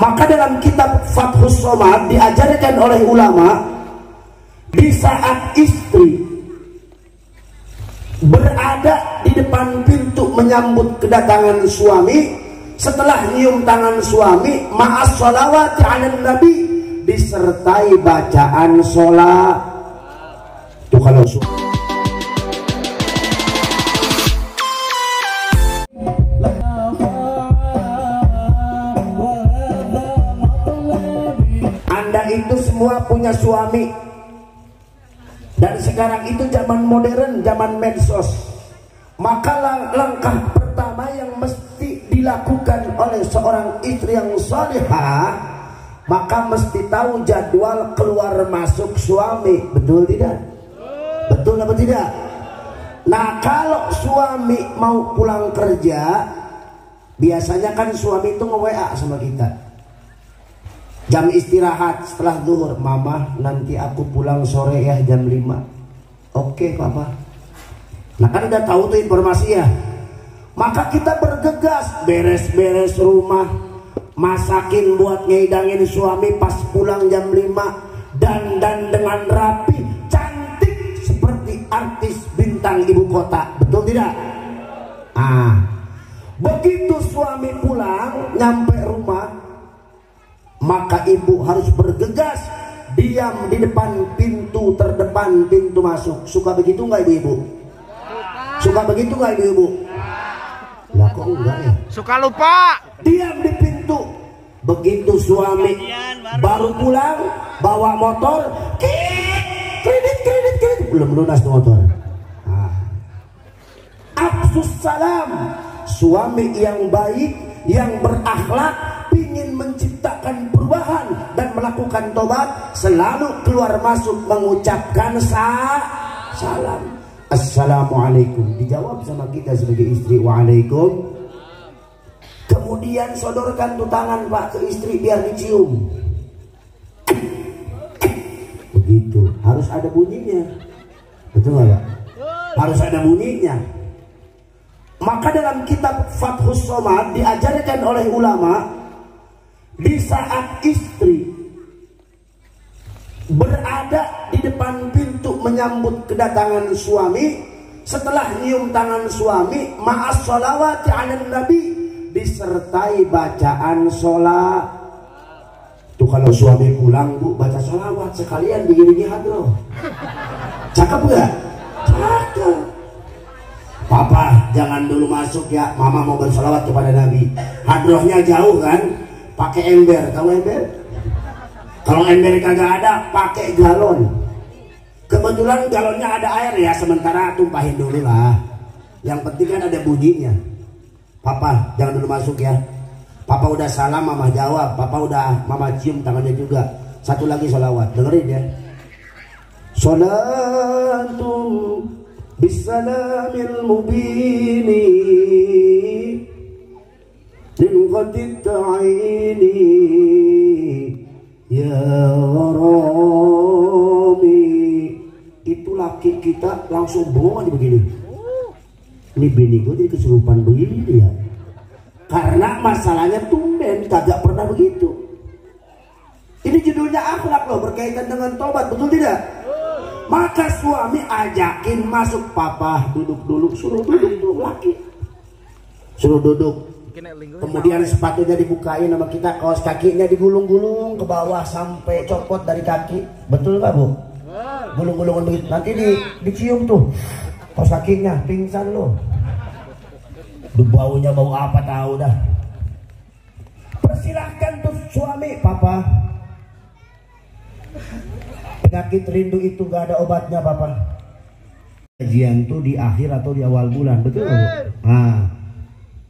Maka dalam kitab Fathus Somad diajarkan oleh ulama, di saat istri berada di depan pintu menyambut kedatangan suami, setelah nyium tangan suami, ma'as sholawati 'alan nabi, disertai bacaan sholat. Tuh kalau Anda itu semua punya suami, dan sekarang itu zaman modern, zaman medsos, maka langkah pertama yang mesti dilakukan oleh seorang istri yang salihah, maka mesti tahu jadwal keluar masuk suami. Betul tidak? Betul apa tidak? Nah, kalau suami mau pulang kerja, biasanya kan suami itu nge-WA sama kita, jam istirahat setelah zuhur, mama nanti aku pulang sore ya jam 5. Oke papa. Nah kan udah tahu tuh informasi ya. Maka kita bergegas beres-beres rumah, masakin buat ngedangin suami pas pulang jam 5, dandan dengan rapi, cantik seperti artis bintang ibu kota. Betul tidak? Begitu suami pulang nyampe rumah, maka ibu harus bergegas diam di depan pintu terdepan, pintu masuk. Suka begitu nggak ibu-ibu? Suka begitu nggak ibu-ibu? Lah kok enggak ya? Suka lupa. Diam di pintu. Begitu suami baru pulang bawa motor, kredit, belum lunas motor. Afsus salam. Suami yang baik, yang berakhlak, ingin menciptakan perubahan dan melakukan tobat, selalu keluar masuk mengucapkan salam. Assalamualaikum. Dijawab sama kita sebagai istri, waalaikum. Kemudian sodorkan tuh tangan pak ke istri biar dicium. Begitu. Harus ada bunyinya. Betul nggak pak? Harus ada bunyinya. Maka dalam kitab Fathus Somad diajarkan oleh ulama, di saat istri berada di depan pintu menyambut kedatangan suami, setelah nyium tangan suami, ma'as sholawati 'alan nabi, disertai bacaan sholat. Tuh kalau suami pulang bu, baca sholawat sekalian diiringi hadroh. Cakep gak? Cakep. Papa jangan dulu masuk ya, mama mau bersolawat kepada nabi. Hadrohnya jauh kan, pakai ember. Tahu ember? Kalau ember kagak ada, pakai galon. Kebetulan galonnya ada air ya, sementara tumpahin dulu lah. Yang penting kan ada bunyinya. Papa jangan dulu masuk ya. Papa udah salam, mama jawab. Papa udah, mama cium tangannya juga. Satu lagi sholawat, dengerin ya. Sholatum bisalamil mubini lilghadid ta'ini ya gharami. Itu laki kita langsung bengong aja begini. Ini bini gue jadi kesurupan begini ya. Karena masalahnya tumben kagak pernah begitu. Ini judulnya akhlak loh, berkaitan dengan tobat, betul tidak? Maka suami ajakin masuk, papa duduk dulu, suruh duduk tuh laki, suruh duduk. Kemudian sepatunya dibukain sama kita, kaos kakinya digulung-gulung ke bawah sampai copot dari kaki. Betul nggak bu? Gulung-gulungan begitu. Nanti dicium tuh kaos kakinya, pingsan loh. Baunya bau apa tahu dah. Persilahkan tuh suami, papa. Penyakit rindu itu gak ada obatnya papa. Kajian tuh di akhir atau di awal bulan, betul bu? Nah,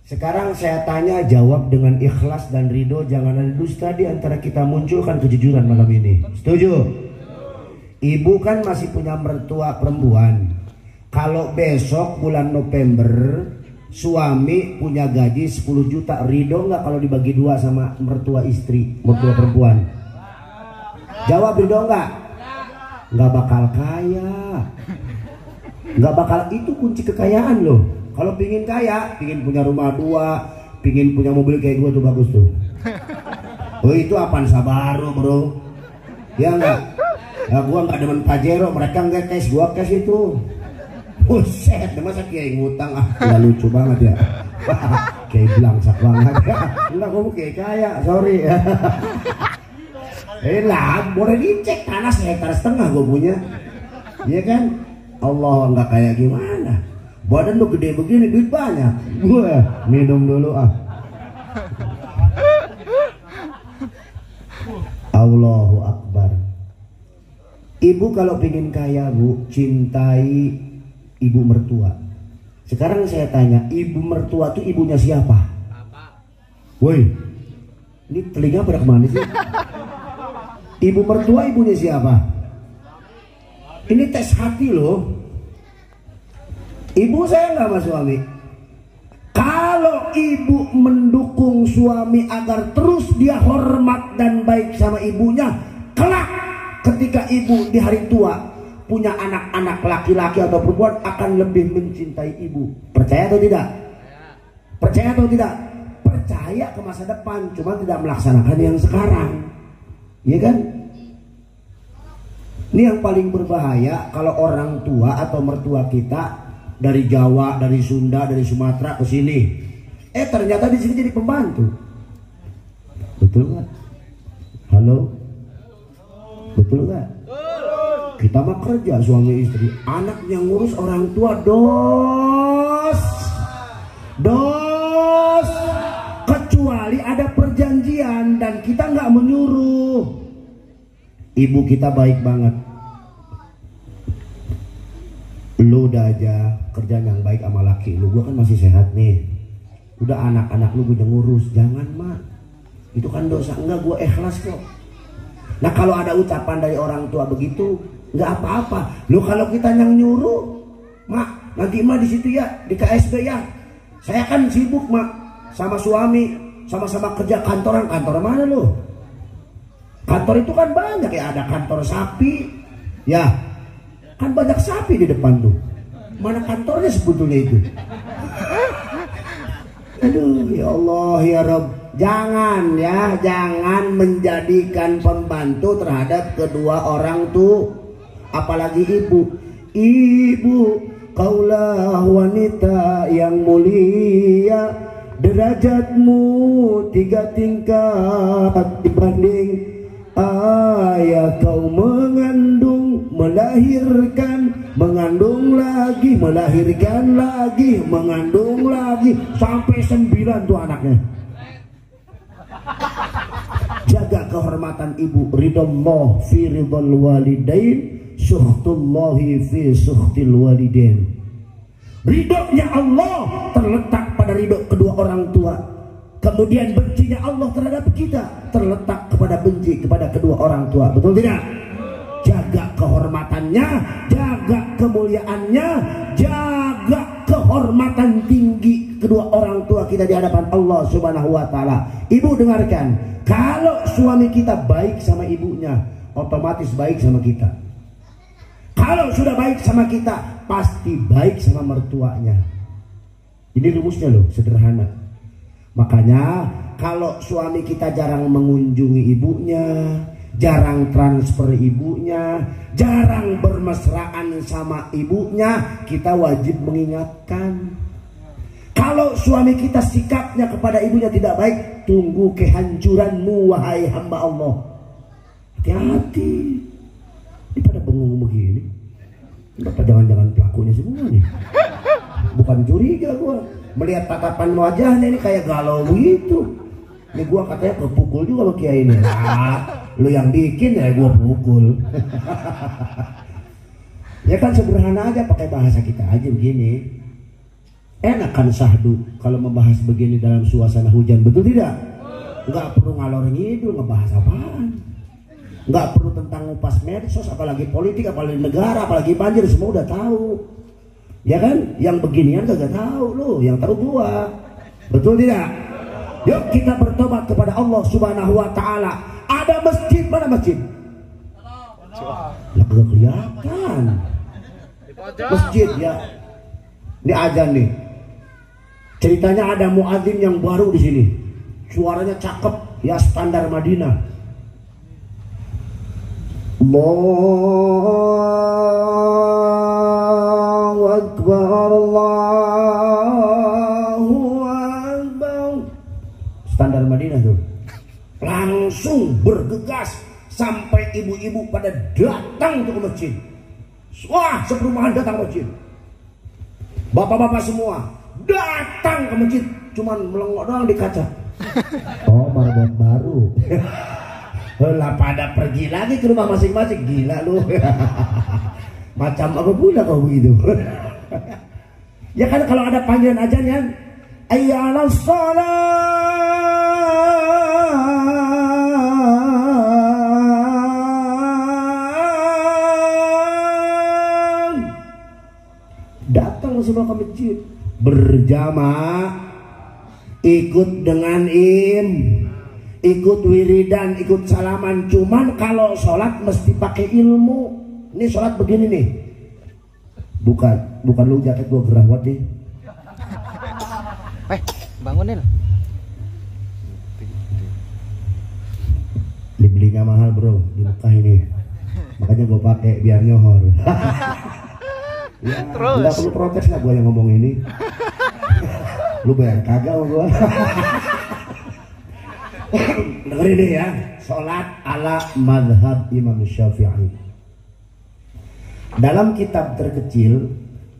sekarang saya tanya, jawab dengan ikhlas dan ridho, jangan ada dusta di antara kita, munculkan kejujuran malam ini. Setuju? Ibu kan masih punya mertua perempuan. Kalau besok bulan November suami punya gaji 10 juta, ridho nggak kalau dibagi 2 sama mertua istri, mertua perempuan? Jawab ridho nggak? Nggak bakal kaya, nggak bakal. Itu kunci kekayaan loh. Kalau pingin kaya, pingin punya rumah 2, pingin punya mobil kayak gue tuh bagus tuh. Oh itu Avanza baru bro. Ya enggak? Ya gua enggak demen Pajero, mereka enggak cash, gua cash itu. Buset, masa kiai ngutang nggak lucu banget ya. Kiai belangsak banget. Enggak, gua kiai kaya, sorry. Lah, boleh dicek tanah 1,5 hektar gua punya. Iya kan? Allah enggak kayak gimana. Badan lu gede begini, duit banyak. Gua minum dulu ah. Allahu Akbar. Ibu kalau pengen kaya bu, cintai ibu mertua. Sekarang saya tanya, ibu mertua tuh ibunya siapa? Woi, ini telinga pada kemana sih? Ibu mertua ibunya siapa? Ini tes hati loh. Ibu saya nggak sama suami. Kalau ibu mendukung suami agar terus dia hormat dan baik sama ibunya, kelak ketika ibu di hari tua punya anak-anak laki-laki atau perempuan akan lebih mencintai ibu. Percaya atau tidak? Percaya atau tidak? Percaya ke masa depan, cuma tidak melaksanakan yang sekarang. Iya kan? Ini yang paling berbahaya kalau orang tua atau mertua kita dari Jawa, dari Sunda, dari Sumatera ke sini. Ternyata di sini jadi pembantu. Betul nggak? Halo? Betul nggak? Kita mah kerja suami istri, anak yang ngurus orang tua dos. Kecuali ada perjanjian dan kita nggak menyuruh. Ibu kita baik banget. Lu udah aja kerjaan yang baik sama laki lu, gua kan masih sehat nih. Udah anak-anak lu gue ngurus, jangan mak. Itu kan dosa. Enggak, gua ikhlas kok. Nah kalau ada ucapan dari orang tua begitu, nggak apa-apa. Lu kalau kita yang nyuruh, mak nanti mak di situ ya, di KSB ya. Saya kan sibuk mak, sama suami, sama-sama kerja kantoran. Kantor mana lu? Kantor itu kan banyak ya, ada kantor sapi, ya. Kan banyak sapi di depan tuh. Mana kantornya sebetulnya itu? Aduh ya Allah ya Rabb. Jangan menjadikan pembantu terhadap kedua orang tuh. Apalagi ibu. Ibu kaulah wanita yang mulia, derajatmu 3 tingkat dibanding ayah. Kau mengandung, melahirkan, mengandung lagi, melahirkan lagi, mengandung lagi, sampai 9 tuh anaknya. Jaga kehormatan ibu. Ridallah fi ridal walidain, suhtullahi fi suhtil walidain. Ridhonya Allah terletak pada ridho kedua orang tua. Kemudian bencinya Allah terhadap kita terletak kepada benci kepada kedua orang tua. Betul tidak? Jaga kehormatannya, jaga kemuliaannya, jaga kehormatan tinggi kedua orang tua kita di hadapan Allah Subhanahu wa taala. Ibu dengarkan, kalau suami kita baik sama ibunya, otomatis baik sama kita. Kalau sudah baik sama kita, pasti baik sama mertuanya. Ini rumusnya loh, sederhana. Makanya kalau suami kita jarang mengunjungi ibunya, jarang transfer ibunya, jarang bermesraan sama ibunya, kita wajib mengingatkan. Kalau suami kita sikapnya kepada ibunya tidak baik, tunggu kehancuranmu wahai hamba Allah. Hati-hati. Ini pada bengong begini. Bapak jangan-jangan pelakunya semua nih. Bukan curiga gua. Melihat tatapan wajahnya ini kayak galau begitu. Ini gua katanya kepukul juga lo kiai ini. Lu yang bikin ya gua pukul. Ya kan sederhana aja, pakai bahasa kita aja begini. Enak kan sahdu kalau membahas begini dalam suasana hujan, betul tidak? Nggak perlu ngalor ngidul ngebahas apaan. Nggak perlu tentang ngupas medsos, apalagi politik, apalagi negara, apalagi banjir, semua udah tahu. Ya kan? Yang beginian gak tahu lo, yang tahu gua. Betul tidak? Yuk kita bertobat kepada Allah Subhanahu wa taala. Ada masjid, mana masjid? Lah gak kelihatan. Masjid ya. Ini azan nih. Ceritanya ada muadzin yang baru di sini. Suaranya cakep. ya standar Madinah. Allahu Akbar, Allahu Akbar. Standar Madinah tuh. Langsung bergegas sampai ibu-ibu pada datang ke masjid. Wah, seperumahan datang ke masjid. Bapak-bapak semua datang ke masjid, cuman melengok doang di kaca. Oh, marbot baru. Lah pada pergi lagi ke rumah masing-masing. Gila lu. Macam apa pula kau begitu. Ya kan kalau ada panggilan azan ya, hayya 'alas shalah. Datang semua ke masjid berjamaah, ikut dengan ikut wiridan, ikut salaman. Cuman kalau sholat mesti pakai ilmu. Ini sholat begini nih. Bukan lu jaket gua gerawat deh. Bangunin. Dibelinya mahal bro di Mekah ini. Makanya gua pakai biar nyohor. Ya, terus nggak perlu protes lah gua yang ngomong ini. Lu bayar kagak sama gua. Dengerin deh ya, sholat ala madhab Imam Syafi'i. Dalam kitab terkecil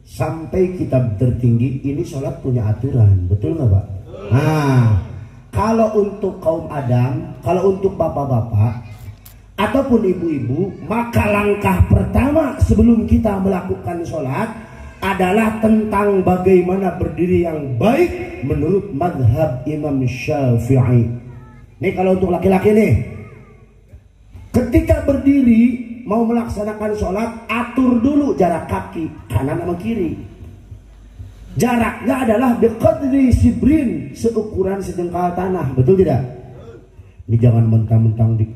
sampai kitab tertinggi ini sholat punya aturan, betul nggak Pak? Nah, kalau untuk kaum Adam, kalau untuk bapak-bapak ataupun ibu-ibu, maka langkah pertama sebelum kita melakukan sholat adalah tentang bagaimana berdiri yang baik menurut madhab Imam Syafi'i. Nih kalau untuk laki-laki nih, ketika berdiri mau melaksanakan sholat, atur dulu jarak kaki kanan sama kiri. Jaraknya adalah biqadri sibrin, seukuran sejengkal tanah, betul tidak? Ini jangan mentang-mentang di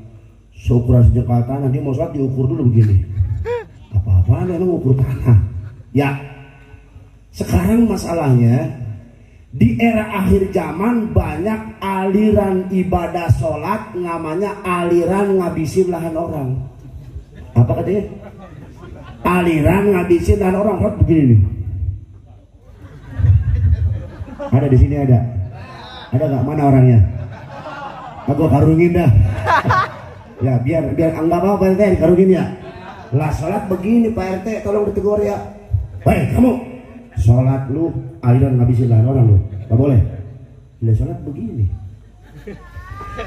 seukuran sejengkal tanah, dia mau sholat diukur dulu begini. Apa-apaan emang ukur tanah? Ya, sekarang masalahnya di era akhir zaman banyak aliran ibadah sholat namanya aliran ngabisin lahan orang. Apa katanya? Aliran ngabisin lahan orang. Sholat begini nih. Ada di sini ada. Ada nggak? Mana orangnya? Aku karungin dah. Ya biar anggap apa Pak RT karungin ya. Lah sholat begini Pak RT, tolong ditegur ya. Baik kamu. Sholat lu aliran ngabisin lahan orang lu, gak boleh. Bila sholat begini.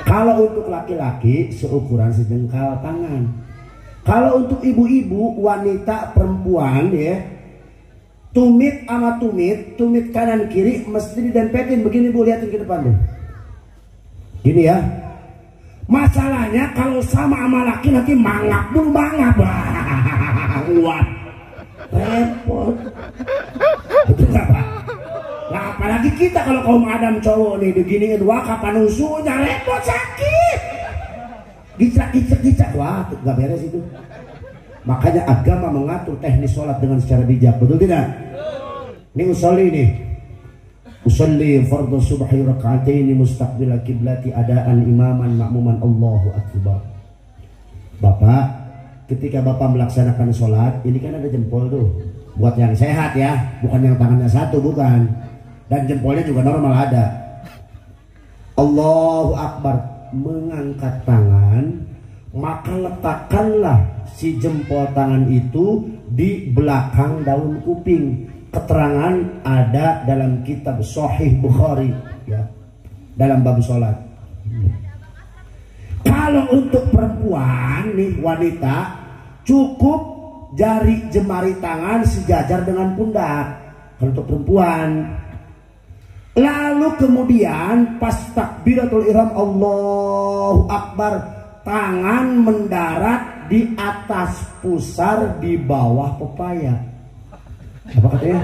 Kalau untuk laki-laki seukuran sejengkal tangan. Kalau untuk ibu-ibu, wanita, perempuan ya, tumit sama tumit kanan kiri mesti didempetin begini Bu, lihatin ke depan tuh. Gini ya. Masalahnya kalau sama laki nanti mangap dulu mangap. Wah. Repot. Betul gak Pak? Nah apalagi kita kalau kaum Adam cowok nih beginiin wakaf panusunya repot sakit. Gicak. Wah gak beres itu. Makanya agama mengatur teknis sholat dengan secara bijak, betul tidak? Ini usolli nih. Usolli fardhu subhi raka'ataini mustaqbila kiblati adaan imaman ma'muman Allahu akbar. Bapak, ketika Bapak melaksanakan sholat, ini kan ada jempol tuh. Buat yang sehat ya, bukan yang tangannya satu, bukan. Dan jempolnya juga normal ada. Allahu akbar, mengangkat tangan, maka letakkanlah si jempol tangan itu di belakang daun kuping. Keterangan ada dalam kitab Sahih Bukhari ya, dalam bab sholat. Kalau untuk perempuan nih, wanita, cukup jari jemari tangan sejajar dengan pundak kalau untuk perempuan. Lalu kemudian pas takbiratul ihram Allahu akbar, tangan mendarat di atas pusar di bawah pepaya. Apa katanya?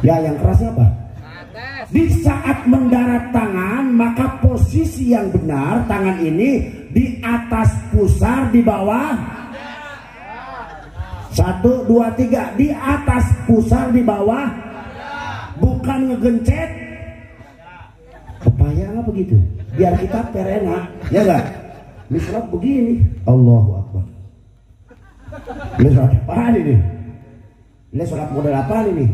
Ya yang kerasnya apa? Di saat mendarat tangan, maka posisi yang benar tangan ini di atas pusar di bawah. 1, 2, 3, di atas pusar di bawah, bukan ngegencet. Pepaya nggak begitu? biar kita enak, ya enggak? Ini sholat begini, Allahu Akbar. Ini sholat apa ini? Ini sholat model apa ini?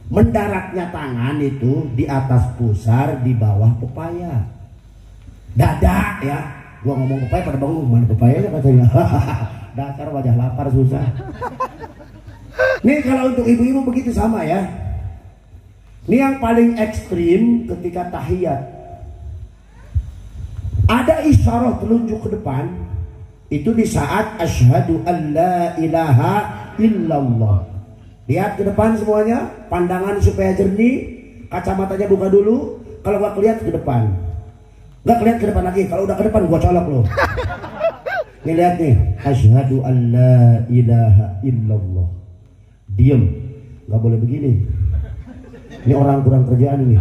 Mendaratnya tangan itu di atas pusar, di bawah pepaya. Dada ya. Gua ngomong pepaya pada bangun, mana pepayanya katanya. Dasar wajah lapar susah. Nih kalau untuk ibu-ibu begitu sama ya. Ini yang paling ekstrim ketika tahiyat. Ada isyarah telunjuk ke depan. Itu di saat asyhadu an la ilaha illallah. Lihat ke depan semuanya. Pandangan supaya jernih. Kacamatanya buka dulu. Kalau gak kelihatan ke depan. Gak kelihatan ke depan lagi. Kalau udah ke depan gua colok loh. Nih lihat nih. Asyhadu an la ilaha illallah. Diem. Gak boleh begini. Ini orang kurang kerjaan ini.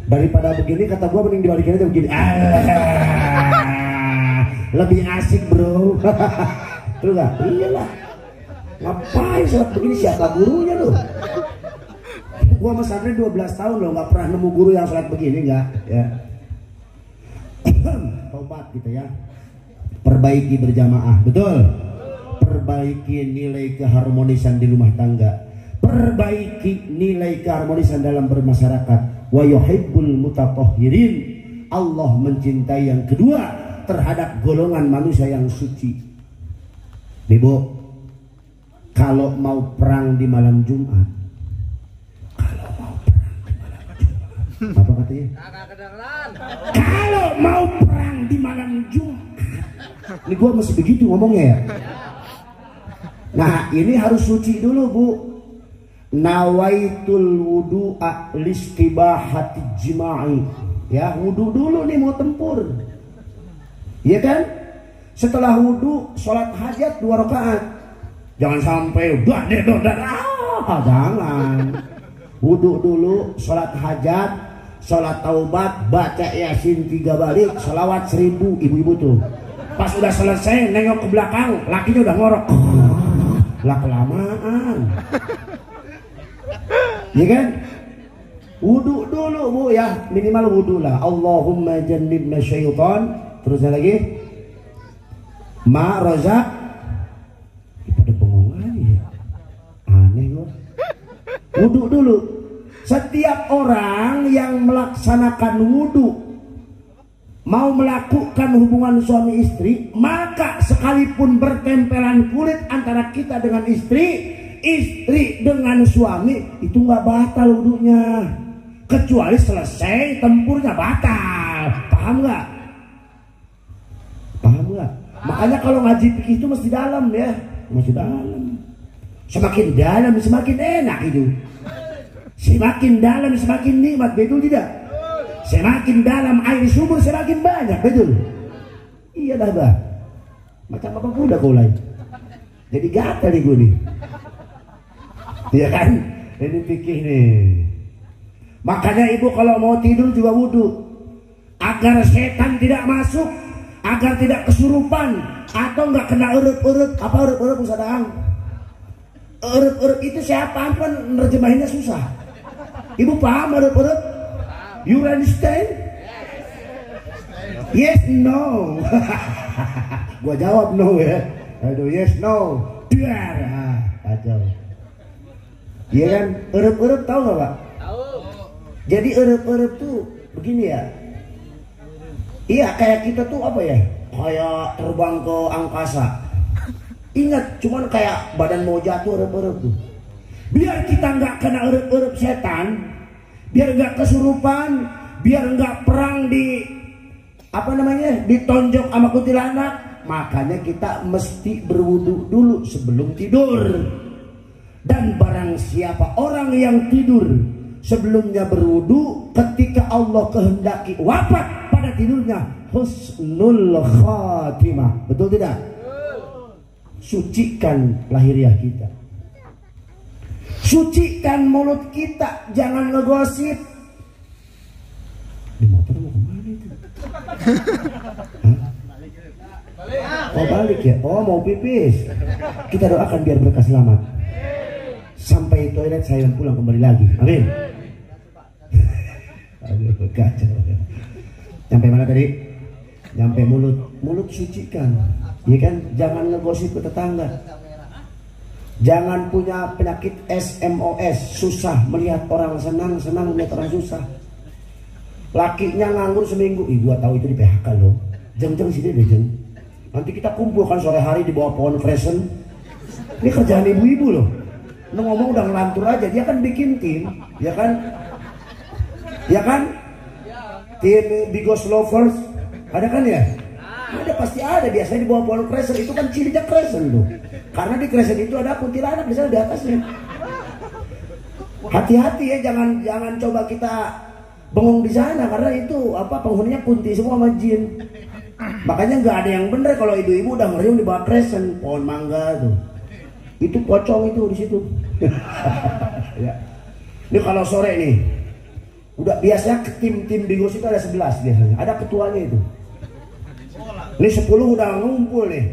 Daripada begini kata gua mending dibalikin aja begini. Lebih asik bro. Tuh gak? Iyalah. Ngapain sholat begini, siapa gurunya lu? Gua pesantren 12 tahun loh, nggak pernah nemu guru yang sholat begini, nggak ya. Tobat gitu ya. Perbaiki berjamaah, betul. Perbaiki nilai keharmonisan di rumah tangga. Perbaiki nilai keharmonisan dalam bermasyarakat. Wa yuhibbul mutatahhirin. Allah mencintai yang kedua terhadap golongan manusia yang suci. Ibu, kalau mau perang di malam Jumat, apa katanya? Kalau mau perang di malam Jumat, ini gue masih begitu ngomongnya ya. Nah ini harus suci dulu bu. Nawaitul wudu'a listibahati jima'i. Ya wudu dulu nih mau tempur. Iya kan? Setelah wudu sholat hajat 2 rakaat. Jangan sampai jangan. Wudu dulu, sholat hajat, sholat taubat, baca yasin 3 balik, sholawat 1000 ibu-ibu tuh. Pas udah selesai nengok ke belakang, lakinya udah ngorok. Lah kelamaan. Ya kan? Wudu dulu bu ya, minimal wudu lah. Allahumma jannibna syaitan. Terusnya lagi. Ma rozak. Wudu dulu. Setiap orang yang melaksanakan wudu mau melakukan hubungan suami istri, maka sekalipun bertempelan kulit antara kita dengan istri, istri dengan suami, itu nggak batal wudunya, kecuali selesai tempurnya batal. Paham nggak? Paham nggak? Makanya kalau ngaji fikih itu mesti dalam ya, mesti dalam. Semakin dalam semakin enak itu. Semakin dalam semakin nikmat, betul tidak? Semakin dalam air sumur semakin banyak, betul? Iya dah bah. Macam apa kuda kau lain. Jadi gatal nih gue nih. Iya kan? Ini fikih nih. Makanya ibu kalau mau tidur juga wudu. Agar setan tidak masuk, agar tidak kesurupan, atau nggak kena urut-urut. Apa urut-urut Ustaz Daang? Urut-urut itu siapa kan nerjemahinnya susah. Ibu paham urut-urut? You understand? Yes, no. Gua jawab no ya. Aduh yes, no. Biar kacau. Iya kan? Urut-urut tahu nggak pak? Tahu. Jadi urut-urut tuh begini ya. Iya kayak kita tuh apa ya? Kayak terbang ke angkasa. Ingat, cuman kayak badan mau jatuh urut-urut tuh. Biar kita nggak kena urut-urut setan, biar nggak kesurupan, biar nggak perang di apa namanya ditonjok sama kuntilanak, makanya kita mesti berwudu dulu sebelum tidur. Dan barang siapa orang yang tidur sebelumnya berwudu, ketika Allah kehendaki wafat pada tidurnya, husnul khatimah. Betul tidak? Sucikan lahiriah kita, sucikan mulut kita, jangan ngegosip. Di motor mau kemana itu? Oh balik ya? Oh mau pipis. Kita doakan biar berkah selamat. Sampai toilet saya pulang kembali lagi. Amin. Aduh, kacau. Sampai mana tadi? Sampai mulut sucikan. Ya kan, jangan ngegosip ke tetangga. Jangan punya penyakit SMOS, susah melihat orang senang, senang melihat orang susah. Lakinya nganggur seminggu, gua tahu itu di PHK loh. Jeng sini deh jeng. Nanti kita kumpulkan sore hari di bawah pohon kresen. Ini kerjaan ibu-ibu loh. Lu ngomong udah ngelantur aja, dia kan bikin tim, ya kan? Ya kan? Tim Bigos Lovers, ada kan ya? Ada, pasti ada. Biasanya di bawah pohon kresen itu kan Cilijak kresen tuh. Karena di kresen itu ada kuntilanak di sana di atasnya. Hati-hati ya, jangan coba kita bengong di sana karena itu apa penghuninya kunti semua sama jin. Makanya nggak ada yang bener kalau ibu-ibu udah ngeriung di bawah kresen pohon mangga tuh. Itu pocong itu di situ. Ya. Ini kalau sore nih, udah biasanya tim Bigos itu ada 11 biasanya. Ada ketuanya itu. Ini 10 udah ngumpul nih.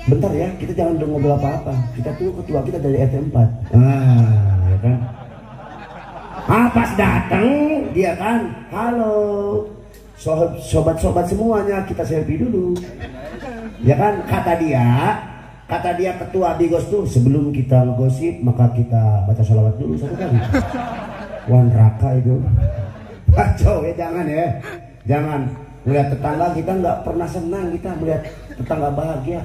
Bentar ya, kita jangan ngobrol apa-apa. Kita tuh ketua kita dari RT 4. Ya kan? Pas datang dia kan, halo sobat-sobat semuanya, kita selfie dulu. Ya kan, kata dia ketua Bigos tuh, sebelum kita ngegosip maka kita baca sholawat dulu 1 kali. Wan raka itu. Kacau ya, jangan ya. Jangan melihat tetangga kita nggak pernah senang, kita melihat tetangga bahagia.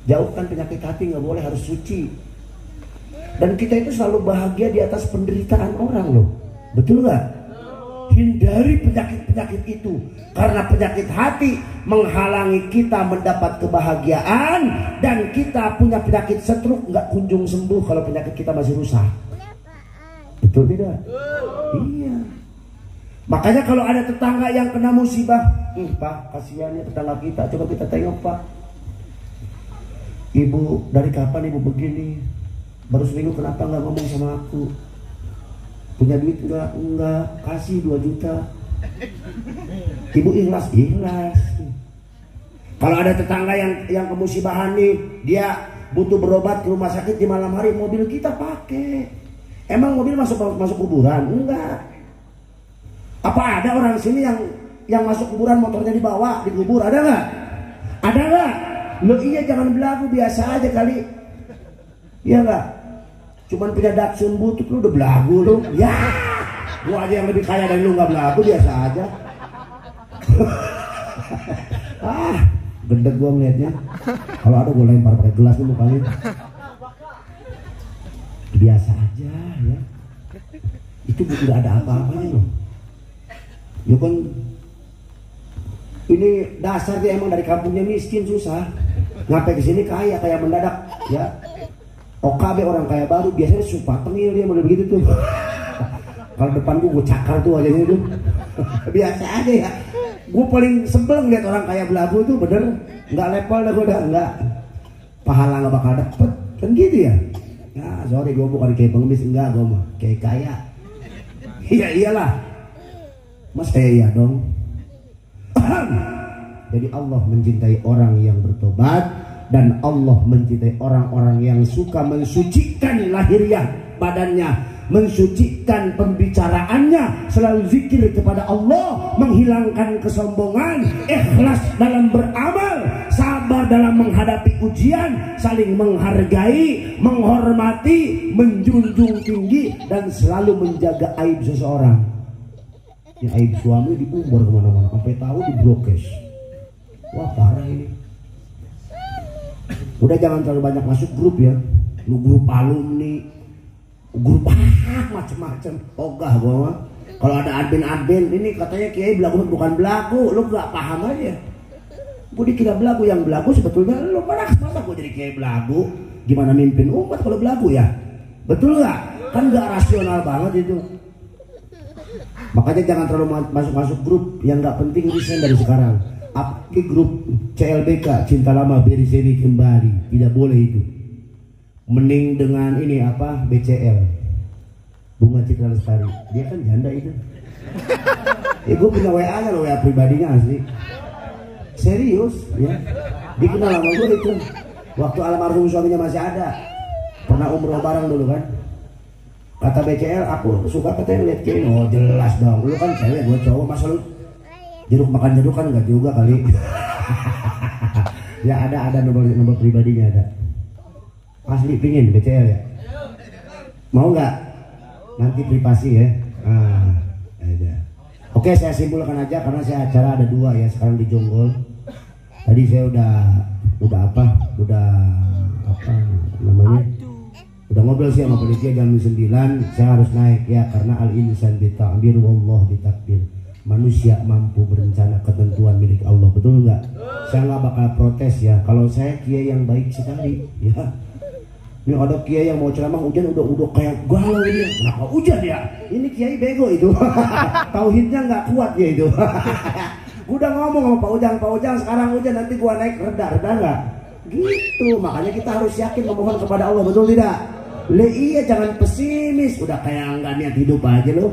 Jauhkan penyakit hati, nggak boleh, harus suci. Dan kita itu selalu bahagia di atas penderitaan orang loh. Betul nggak? Hindari penyakit-penyakit itu. Karena penyakit hati menghalangi kita mendapat kebahagiaan. Dan kita punya penyakit stroke nggak kunjung sembuh kalau penyakit kita masih rusak. Betul tidak? Iya. Makanya kalau ada tetangga yang kena musibah, Pak, kasihannya tetangga kita. Coba kita tengok, Pak. Ibu, dari kapan ibu begini? Baru seminggu, kenapa nggak ngomong sama aku? Punya duit enggak? Enggak, kasih 2 juta. Ibu ikhlas. Kalau ada tetangga yang kemusibahan nih, dia butuh berobat ke rumah sakit di malam hari, mobil kita pakai. Emang mobil masuk kuburan? Enggak. Apa ada orang sini yang masuk kuburan motornya dibawa dikubur? Ada nggak? Ada nggak? Lo iya, jangan belagu, biasa aja kali. Iya nggak? Cuman punya Datsun butut lu udah belagu lu. Ya, gua aja yang lebih kaya dari lu nggak belagu, biasa aja. Gede gua ngeliatnya. Kalau ada gua lempar pakai gelas nih mukanya. Biasa aja ya. Itu nggak ada apa-apanya loh. Ya kan, ini dasar dia emang dari kampungnya miskin susah. Ngapain kesini kaya mendadak ya. OKB orang kaya baru biasanya sumpah tengil dia model begitu tuh. Kalau depan gue cakar tuh wajahnya tuh. Biasa aja ya. Gue paling sebel ngeliat orang kaya belagu tuh, bener nggak level dah gue dah, nggak pahala nggak bakal dapet kan gitu ya. Ya sorry, gue bukan kayak pengemis, enggak, gue mah kayak kaya. Iya iyalah, mas kayak iya dong. Jadi Allah mencintai orang yang bertobat, dan Allah mencintai orang-orang yang suka mensucikan lahiriah badannya, mensucikan pembicaraannya, selalu zikir kepada Allah, menghilangkan kesombongan, ikhlas dalam beramal, sabar dalam menghadapi ujian, saling menghargai, menghormati, menjunjung tinggi, dan selalu menjaga aib seseorang. Ya, aib suami diumbar kemana-mana, sampai tahu diblokes. Wah parah ini. Udah jangan terlalu banyak masuk grup ya. Lu grup alumni, grup macam-macam. Ogah gua mah. Kalau ada admin ini katanya kiai belagu, bukan belagu, lu gak paham aja. Gua dikira belagu, yang belagu sebetulnya lu. Masa gua jadi kiai belagu? Gimana mimpin umat kalau belagu ya? Betul gak? Kan gak rasional banget itu. Makanya jangan terlalu masuk grup yang gak penting, resign dari sekarang. Apalagi grup CLBK, cinta lama beri sini kembali, tidak boleh itu. Mending dengan ini apa, BCL, Bunga Citra Lestari, dia kan janda itu. Gue punya WA nya loh, WA pribadinya asli, serius ya. Dikenal sama gue itu waktu almarhum suaminya masih ada, pernah umroh bareng dulu kan. Kata BCL, aku suka katanya lihat Kiai. Oh jelas dong, lu kan cewek, gue cowok, masa lu jeruk makan jeruk kan enggak juga kali. Ya ada nomor pribadinya ada. Asli pingin BCL ya. Mau nggak? Nanti privasi ya. Ada. Oke, saya simpulkan aja karena saya acara ada 2 ya sekarang di Jonggol. Tadi saya udah apa namanya? Udah ngobrol sih sama panitia jam 9, saya harus naik ya karena al-insan bita'bir wallah bitakbir. Manusia mampu berencana ketentuan milik Allah, betul nggak? Saya nggak bakal protes ya. Kalau saya kiai yang baik sekali ya. Ini ada kiai yang mau ceramah hujan udah kayak galau ini. Kenapa hujan ya? Ini kiai bego itu. Tauhidnya nggak kuat ya itu. Udah ngomong sama Pak Ujang sekarang hujan, nanti gua naik reda nggak? Gitu. Makanya kita harus yakin memohon kepada Allah, betul tidak? Iya, jangan pesimis. Udah kayak nggak niat hidup aja loh.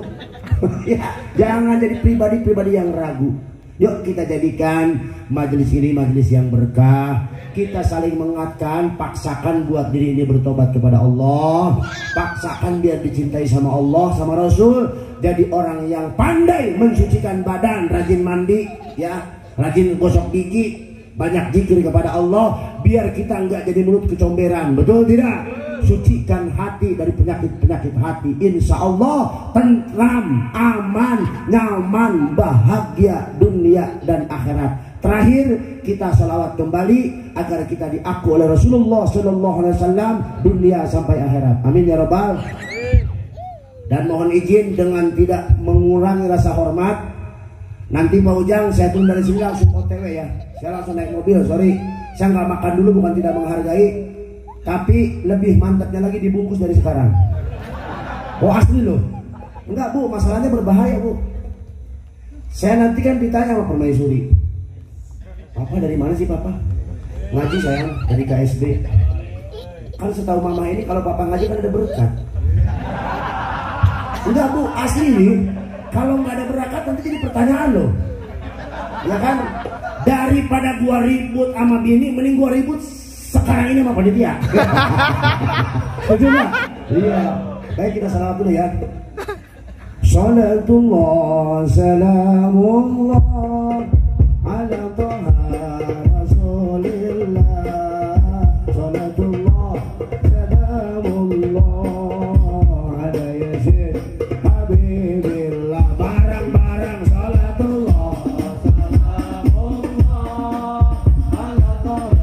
Ya, jangan jadi pribadi yang ragu. Yuk kita jadikan majelis ini majelis yang berkah. Kita saling mengingatkan, paksakan buat diri ini bertobat kepada Allah. Paksakan biar dicintai sama Allah, sama Rasul. Jadi orang yang pandai mensucikan badan, rajin mandi, ya, rajin gosok gigi, banyak zikir kepada Allah. Biar kita nggak jadi mulut kecomberan, betul tidak? Sucikan hati dari penyakit-penyakit hati. Insya Allah tentram, aman, nyaman, bahagia dunia dan akhirat. Terakhir kita salawat kembali agar kita diaku oleh Rasulullah SAW dunia sampai akhirat. Amin ya Rabbal. Dan mohon izin dengan tidak mengurangi rasa hormat. Nanti Pak Ujang saya turun dari sini langsung OTW ya. Saya langsung naik mobil, sorry. Saya nggak makan dulu, bukan tidak menghargai. Tapi lebih mantapnya lagi dibungkus dari sekarang. Oh asli loh. Enggak Bu, masalahnya berbahaya Bu. Saya nanti kan ditanya sama permaisuri, Papa dari mana sih Papa? Ngaji sayang, dari KSB. Kan setahu Mama ini kalau Papa ngaji kan ada berkat. Enggak Bu, asli nih. Kalau nggak ada berkat nanti jadi pertanyaan loh. Ya kan? Daripada gua ribut sama bini, mending gua ribut sekarang ini sama panitia. Setuju nggak? Iya. Baik, kita salawat dulu ya. Salatullah salamullah ala taha rasulillah. Salatullah salamullah ala yasin habibillah. Barang-barang salatullah salamullah ala taha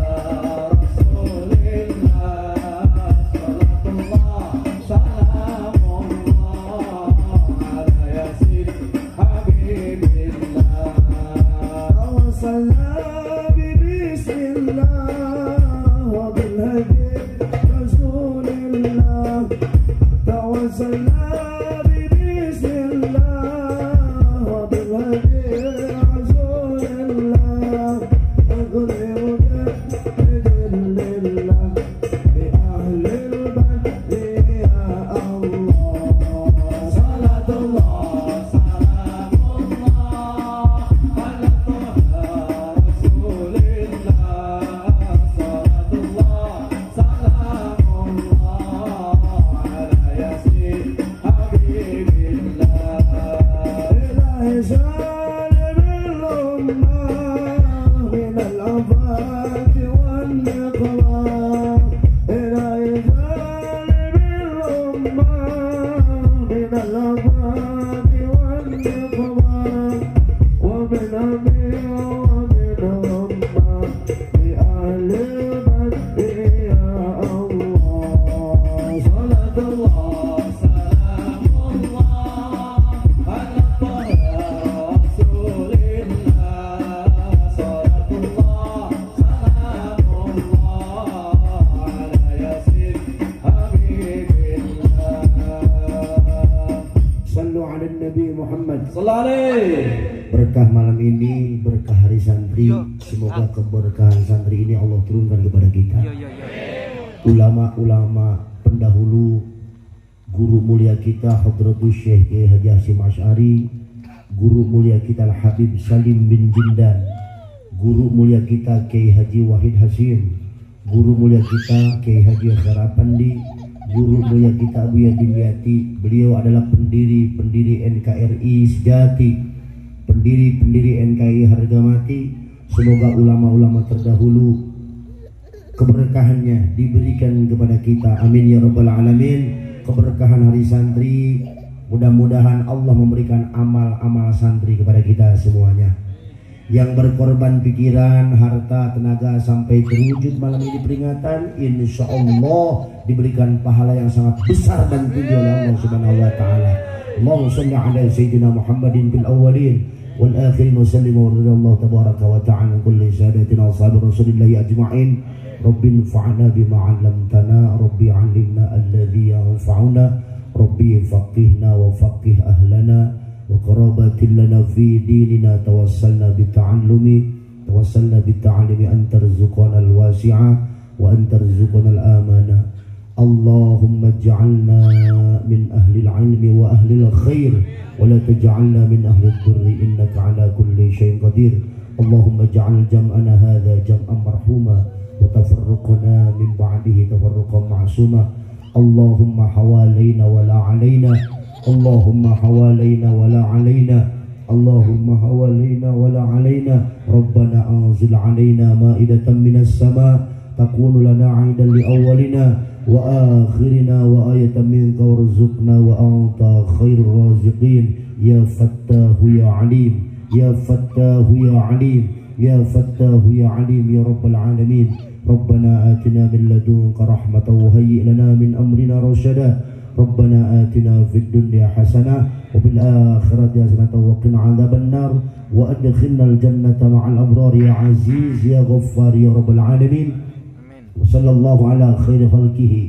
berkah malam ini, berkah hari santri. Semoga keberkahan santri ini Allah turunkan kepada kita. Ulama-ulama pendahulu, guru mulia kita Hadratus Syekh Haji Hasyim Asy'ari, guru mulia kita Al-Habib Salim bin Jindan, guru mulia kita Kiai Haji Wahid Hasyim, guru mulia kita Kiai Haji Kharapandi, guru mulia kita Buya Dimyati. Beliau adalah pendiri NKRI sejati, pendiri NKRI harga mati. Semoga ulama-ulama terdahulu keberkahannya diberikan kepada kita, amin ya rabbal alamin. Keberkahan hari santri, mudah-mudahan Allah memberikan amal-amal santri kepada kita semuanya. Yang berkorban pikiran, harta, tenaga sampai terwujud malam ini peringatan, insya Allah diberikan pahala yang sangat besar dan tinggi oleh Allah Subhanahu wa taala. Allahumma shalli ala sayyidina Muhammadin fil awwalin wal akhirin wa sallim wa radhiyallahu tabaraka wa ta'ala kulli sadatina wa sahabi rasulillahi ajma'in. Rabbi anfa'na bima 'allamtana, Rabbi 'allimna alladhi yanfa'una, Rabbi faqihna wa faqih ahlana wa qarabatin lana fi dinina. Tawassalna bita'allumi an tarzuqana al-wasi'a wa an tarzuqana al-amana. Allahumma ij'alna min ahli al-'ilmi wa ahli al-khair wa la taj'alna min ahli ad-durri innaka 'ala kulli shay'in qadir. Allahumma ij'al jam'ana hadha jam'an marhuma wa tafarruqana min ba'dihi tafarruqan ma'suma. Allahumma hawalaina wa la 'alaina, Allahumma hawalaina wa la 'alaina, Allahumma hawalaina wa la 'alaina. Rabbana anzil 'alaina ma'idatan minas sama' takunu lana 'aidan li awwalina wa akhirina wa ayatan minka warzuqna wa anta khairur raziqin. Ya Fattahu ya Alim, ya Fattahu ya Alim, ya Fattahu ya Alim ya Rabbal alamin. Rabbana atina min ladunka rahmatan wa hayyi' lana min amrina rasyada. Rabbana atina fid dunya hasanah wa fil akhirati hasanatan wa qina adzaban nar wa adkhilna al jannata ma'al abrar ya aziz ya ghaffar ya rabbal alamin. Wa sallallahu ala khairi khalqihi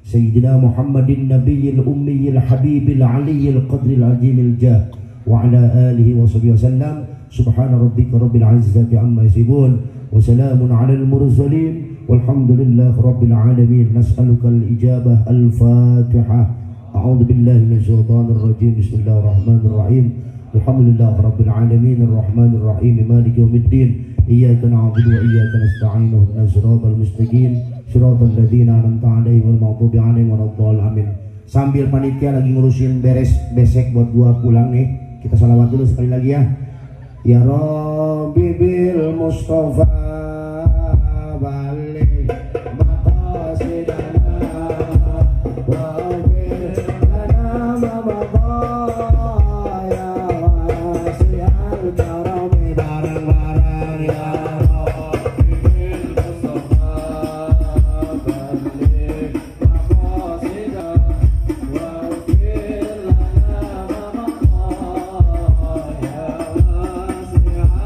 sayyidina Muhammadin nabiyil ummiyil habibil aliyyil qadril azimil jah wa ala alihi wa sahbihi wasallam. Subhana rabbika rabbil izzati amma yasifun wa salamun alal mursalin walhamdulillahi rabbil alamin. Nas'aluka al-ijabah. Al-Fatihah. A'udzu billahi minasy syaithanir rajim. Bismillahirrahmanirrahim. Alhamdulillahi rabbil alamin arrahmanir rahim maliki yaumiddin. Iyyaka na'budu wa iyyaka nasta'in. Ihdinas siratal mustaqim siratal ladzina an'amta 'alaihim ghairil maghdubi 'alaihim waladdallin. Amin. Sambil panitia lagi ngurusin beres besek buat gua pulang nih, kita salawat dulu sekali lagi ya. Ya Rabbi bil Mustafa balik maqasidana wa'afir lana mabaya wasi'al karami barang-barang. Ya Rabbi bil Mustafa balik maqasidana wa'afir lana mabaya wasi'al karami.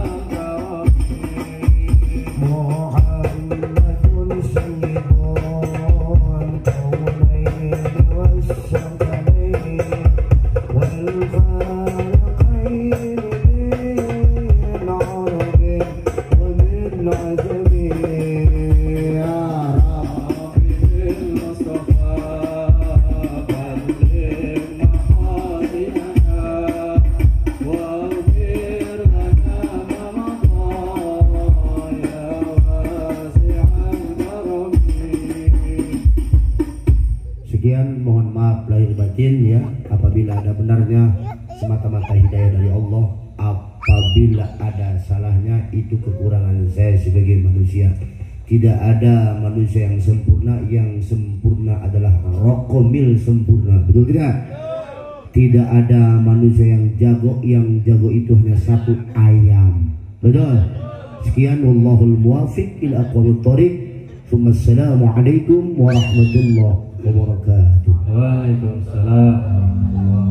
Sekian, mohon maaf lahir batin ya apabila ada benarnya, semata-mata hidayah dari Allah. Apabila ada salahnya, itu kekurangan saya sebagai manusia. Tidak ada manusia yang sempurna adalah rokomil sempurna, betul tidak? Tidak ada manusia yang jago itu hanya satu ayam, betul? Sekian, wallahul muwafiq ila aqwamit thoriq. Wassalamualaikum warahmatullahi wabarakatuh. Waalaikumsalam.